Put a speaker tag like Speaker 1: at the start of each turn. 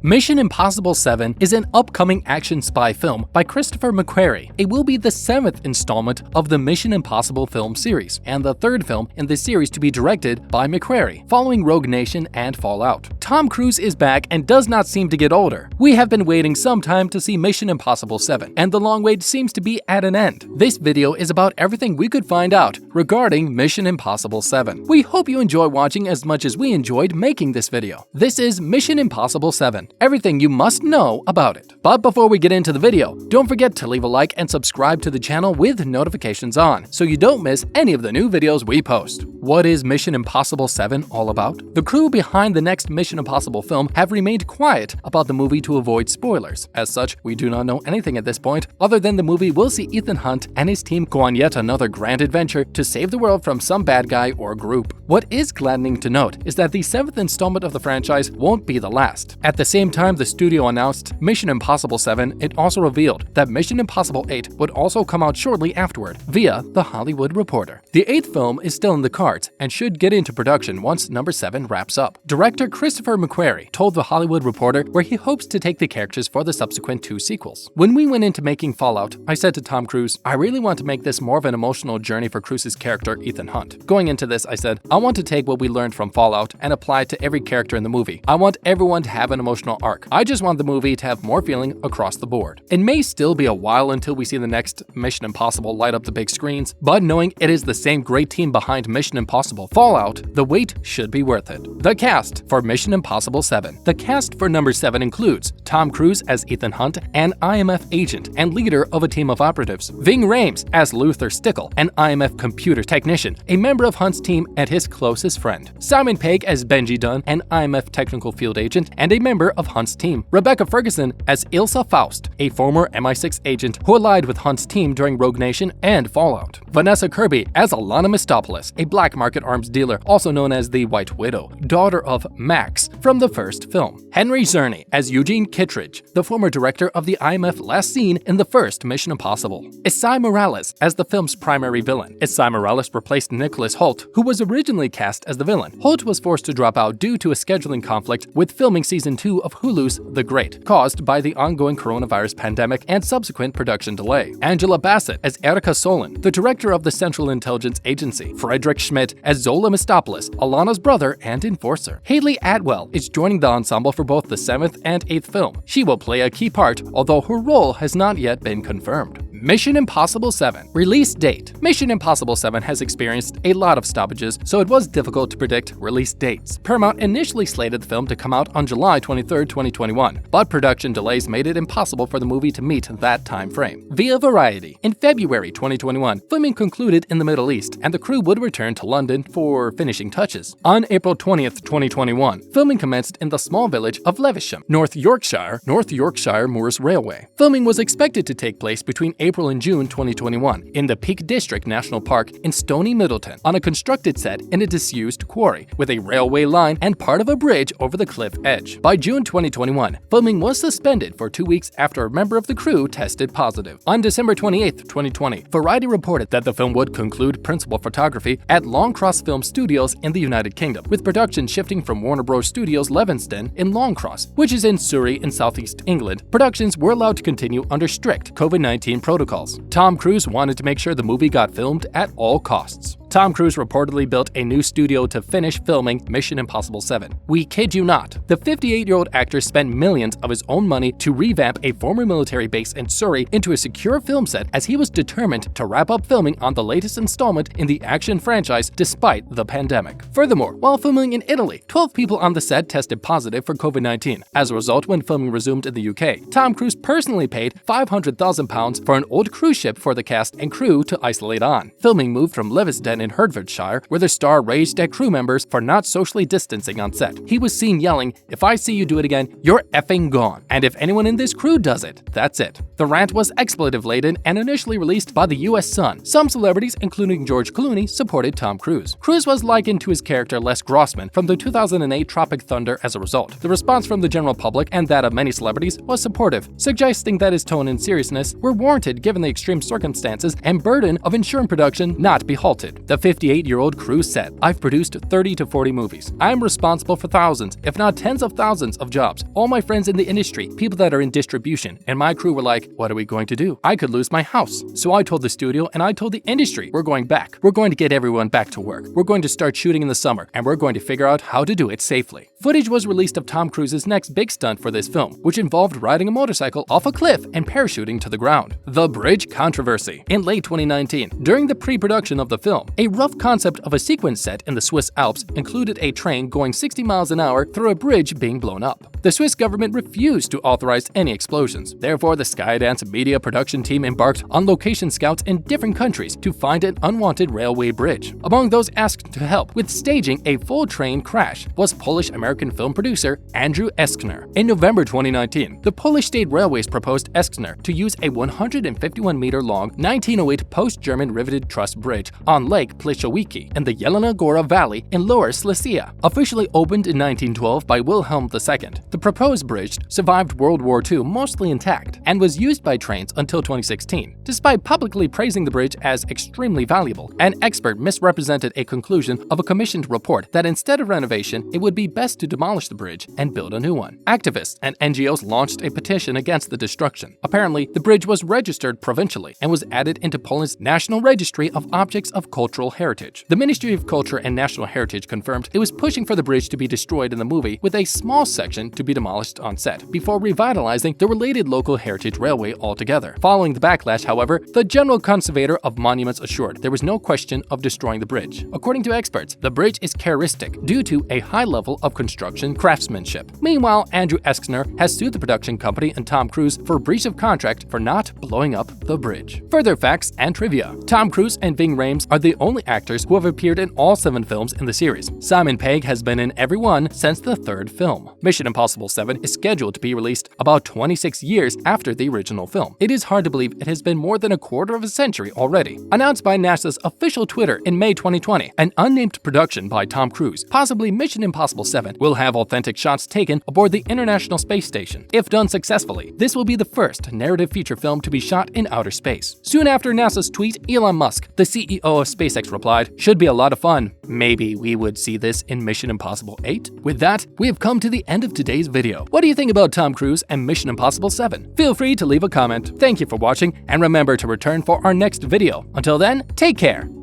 Speaker 1: Mission Impossible 7 is an upcoming action spy film by Christopher McQuarrie. It will be the 7th installment of the Mission Impossible film series, and the 3rd film in the series to be directed by McQuarrie, following Rogue Nation and Fallout. Tom Cruise is back and does not seem to get older. We have been waiting some time to see Mission Impossible 7, and the long wait seems to be at an end. This video is about everything we could find out regarding Mission Impossible 7. We hope you enjoy watching as much as we enjoyed making this video. This is Mission Impossible 7. Everything you must know about it. But before we get into the video, don't forget to leave a like and subscribe to the channel with notifications on, so you don't miss any of the new videos we post. What is Mission Impossible 7 all about? The crew behind the next Mission Impossible film have remained quiet about the movie to avoid spoilers. As such, we do not know anything at this point, other than the movie will see Ethan Hunt and his team go on yet another grand adventure to save the world from some bad guy or group. What is gladdening to note is that the 7th installment of the franchise won't be the last. At the same time the studio announced Mission Impossible 7, it also revealed that Mission Impossible 8 would also come out shortly afterward, via The Hollywood Reporter. The 8th film is still in the cards and should get into production once number 7 wraps up. Director Christopher McQuarrie told The Hollywood Reporter where he hopes to take the characters for the subsequent 2 sequels. When we went into making Fallout, I said to Tom Cruise, I really want to make this more of an emotional journey for Cruise's character Ethan Hunt. Going into this, I said, I want to take what we learned from Fallout and apply it to every character in the movie. I want everyone to have an emotional arc. I just want the movie to have more feeling across the board. It may still be a while until we see the next Mission Impossible light up the big screens, but knowing it is the same great team behind Mission Impossible Fallout, the wait should be worth it. The cast for Mission Impossible 7. The cast for number 7 includes Tom Cruise as Ethan Hunt, an IMF agent and leader of a team of operatives, Ving Rhames as Luther Stickle, an IMF computer technician, a member of Hunt's team and his closest friend, Simon Pegg as Benji Dunn, an IMF technical field agent and a member of Hunt's team, Rebecca Ferguson as Ilsa Faust, a former MI6 agent who allied with Hunt's team during Rogue Nation and Fallout, Vanessa Kirby as Alana Mistopoulos, a black market arms dealer also known as the White Widow, daughter of Max from the first film, Henry Czerny as Eugene Kittredge, the former director of the IMF last seen in the first Mission Impossible, Esai Morales as the film's primary villain. Esai Morales replaced Nicholas Hoult, who was originally cast as the villain. Hoult was forced to drop out due to a scheduling conflict with filming season 2 of Hulu's The Great, caused by the ongoing coronavirus pandemic and subsequent production delay. Angela Bassett as Erica Solon, the director of the Central Intelligence Agency. Frederick Schmidt as Zola Mistopoulos, Alana's brother and enforcer. Haley Atwell is joining the ensemble for both the 7th and 8th film. She will play a key part, although her role has not yet been confirmed. Mission Impossible 7. Release date. Mission Impossible 7 has experienced a lot of stoppages, so it was difficult to predict release dates. Paramount initially slated the film to come out on July 23, 2021, but production delays made it impossible for the movie to meet that time frame. Via Variety. In February 2021, filming concluded in the Middle East, and the crew would return to London for finishing touches. On April 20th, 2021, filming commenced in the small village of Levisham, North Yorkshire Moors Railway. Filming was expected to take place between April and June 2021 in the Peak District National Park in Stony Middleton, on a constructed set in a disused quarry with a railway line and part of a bridge over the cliff edge. By June 2021, filming was suspended for 2 weeks after a member of the crew tested positive. On December 28, 2020, Variety reported that the film would conclude principal photography at Longcross Film Studios in the United Kingdom, with production shifting from Warner Bros. Studios Levingston in Longcross, which is in Surrey in southeast England. Productions were allowed to continue under strict COVID-19 protocols. Tom Cruise wanted to make sure the movie got filmed at all costs. Tom Cruise reportedly built a new studio to finish filming Mission Impossible 7. We kid you not. The 58-year-old actor spent millions of his own money to revamp a former military base in Surrey into a secure film set, as he was determined to wrap up filming on the latest installment in the action franchise despite the pandemic. Furthermore, while filming in Italy, 12 people on the set tested positive for COVID-19. As a result, when filming resumed in the UK, Tom Cruise personally paid £500,000 for an old cruise ship for the cast and crew to isolate on. Filming moved from Levisden in Hertfordshire, where the star raged at crew members for not socially distancing on set. He was seen yelling, "If I see you do it again, you're effing gone. And if anyone in this crew does it, that's it." The rant was expletive-laden and initially released by the US Sun. Some celebrities, including George Clooney, supported Tom Cruise. Cruise was likened to his character Les Grossman from the 2008 Tropic Thunder as a result. The response from the general public and that of many celebrities was supportive, suggesting that his tone and seriousness were warranted given the extreme circumstances and burden of ensuring production not be halted. The 58-year-old Cruise said, "I've produced 30 to 40 movies. I'm responsible for thousands, if not tens of thousands of jobs. All my friends in the industry, people that are in distribution, and my crew were like, what are we going to do? I could lose my house. So I told the studio and I told the industry, we're going back. We're going to get everyone back to work. We're going to start shooting in the summer, and we're going to figure out how to do it safely." Footage was released of Tom Cruise's next big stunt for this film, which involved riding a motorcycle off a cliff and parachuting to the ground. The bridge controversy. In late 2019, during the pre-production of the film, a rough concept of a sequence set in the Swiss Alps included a train going 60 miles an hour through a bridge being blown up. The Swiss government refused to authorize any explosions. Therefore, the Skydance media production team embarked on location scouts in different countries to find an unwanted railway bridge. Among those asked to help with staging a full train crash was Polish-American film producer Andrew Eskner. In November 2019, the Polish State Railways proposed Eskner to use a 151-meter-long 1908 post-German riveted truss bridge on Lake Pliszowice in the Jelena Gora Valley in Lower Silesia. Officially opened in 1912 by Wilhelm II, the proposed bridge survived World War II mostly intact and was used by trains until 2016. Despite publicly praising the bridge as extremely valuable, an expert misrepresented a conclusion of a commissioned report that instead of renovation, it would be best to demolish the bridge and build a new one. Activists and NGOs launched a petition against the destruction. Apparently, the bridge was registered provincially and was added into Poland's National Registry of Objects of Cultural Heritage. The Ministry of Culture and National Heritage confirmed it was pushing for the bridge to be destroyed in the movie, with a small section to be demolished on set, before revitalizing the related local heritage railway altogether. Following the backlash, however, the General Conservator of Monuments assured there was no question of destroying the bridge. According to experts, the bridge is charismatic due to a high level of construction craftsmanship. Meanwhile, Andrew Eskner has sued the production company and Tom Cruise for breach of contract for not blowing up the bridge. Further facts and trivia. Tom Cruise and Ving Rhames are the only actors who have appeared in all 7 films in the series. Simon Pegg has been in every one since the 3rd film. Mission Impossible 7 is scheduled to be released about 26 years after the original film. It is hard to believe it has been more than a quarter of a century already. Announced by NASA's official Twitter in May 2020, an unnamed production by Tom Cruise, possibly Mission Impossible 7, will have authentic shots taken aboard the International Space Station. If done successfully, this will be the first narrative feature film to be shot in outer space. Soon after NASA's tweet, Elon Musk, the CEO of SpaceX, replied, "Should be a lot of fun. Maybe we would see this in Mission Impossible 8? With that, we have come to the end of today's video. What do you think about Tom Cruise and Mission Impossible 7? Feel free to leave a comment. Thank you for watching, and remember to return for our next video. Until then, take care!